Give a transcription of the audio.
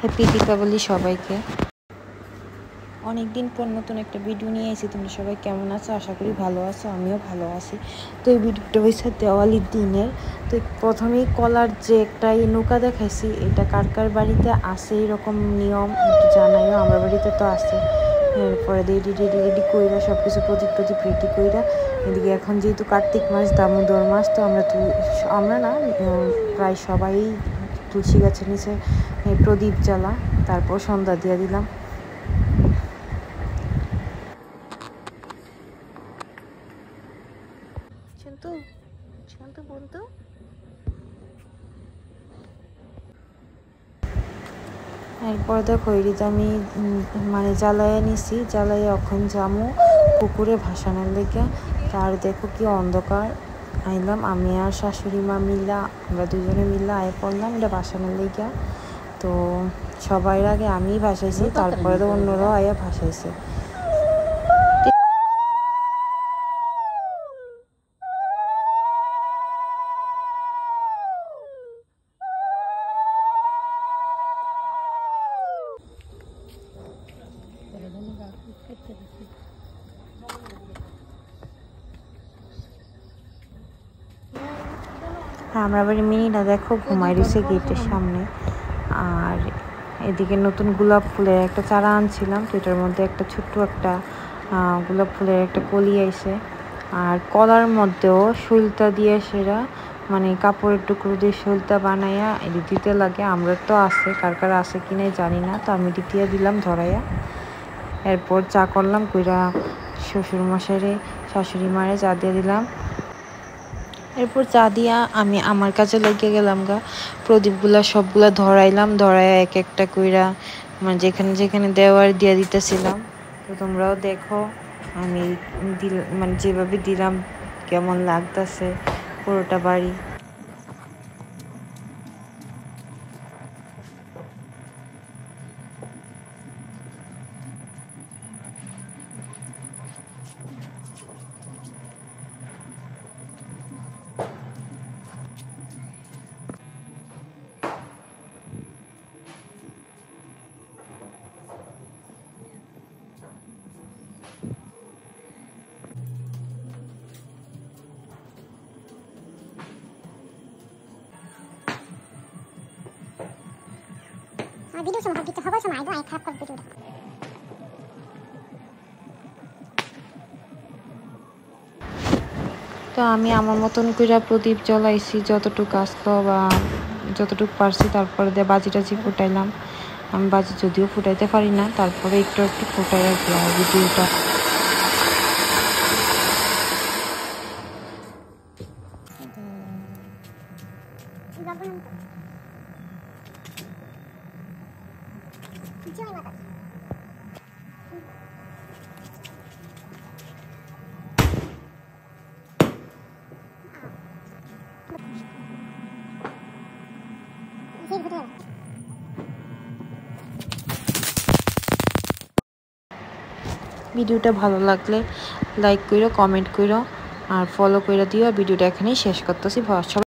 Happy Deepavali সবাইকে। অনেকদিন পর নতুন একটা ভিডিও নিয়ে এসেছি। তোমরা সবাই কেমন আছো? আশা করি ভালো আছো, আমিও ভালো আছি। তো এই ভিডিওটা হয়েছে দেওয়ালির দিনের। তো প্রথমেই কলার যে একটা নৌকা দেখাইছি, এটা কার কার বাড়িতে আছে এরকম নিয়ম একটু জানাইও। আমার বাড়িতে তো আছে। এরপরে রেডি কইরা সব কিছু প্রদীপ রেডি কইরা এদিকে এখন যেহেতু কার্তিক মাস, দামোদর মাস, তো আমরা না প্রায় সবাই তুলসী গাছের নিচে প্রদীপ জ্বালা, তারপর সন্ধ্যা দিয়ে দিলাম। এরপর দেখো এরিতে আমি মানে জ্বালাইয়া নিছি, জ্বালাইয়া এখন যামু পুকুরে ভাসানোর লেগে। তার দেখো কি অন্ধকার, আইলাম আমি আর শাশুড়ি মা মিল্লা, আমরা দুজনে মিল্লা আয় পড়লাম এটা ভাসানোর লেগে। তো সবার আগে আমি ভাসাইছি, তারপরে তো অন্যরাও আয়া ভাসাইছে। আমরা বাড়ি মিনিটা দেখো ঘুমাই রয়েছে গেটের সামনে। আর এদিকে নতুন গোলাপ ফুলের একটা চারা আনছিলাম, তো এটার মধ্যে একটা ছোট্ট একটা গোলাপ ফুলের একটা কলি আইছে। আর কলার মধ্যেও শৈলতা দিয়ে সেরা মানে কাপড়ের টুকরো দিয়ে শৈলতা বানাইয়া দিতে লাগে। আমরা তো আছে, কার কার আছে কিনাই জানি না, তো আমি দিয়ে দিলাম ধরাইয়া। এরপর চা করলাম কইরা শ্বশুর মশাইরে শাশুড়ি মারে চা দিয়ে দিলাম। এরপর চা দিয়া আমি আমার কাছে লেগে গেলাম গা, প্রদীপগুলা সবগুলা ধরাইলাম, ধরাইয়া এক একটা কইরা মানে যেখানে যেখানে দেওয়ার দিয়ে দিতেছিলাম। তো তোমরাও দেখো আমি মানে যেভাবে দিলাম কেমন লাগতেছে পুরোটা বাড়ি। ভিডিও সময় কিছু হবার সময় আগে খারাপ করে ভিডিওটা। তো আমি আমার মতন করে প্রদীপ জ্বলাইছি যতটুকু আসতো বা যতটুকু পারছি। তারপরে দিয়ে বাজি টাজি ফুটাইলাম। আমি বাজি যদিও ফুটাইতে পারি না, তারপরে একটু একটু ফুটাই রাখি আর ভিডিওটা। ভিডিওটা ভালো লাগলে লাইক করো, কমেন্ট করো আর ফলো করে দিও। ভিডিওটা এখানেই শেষ করতেছি।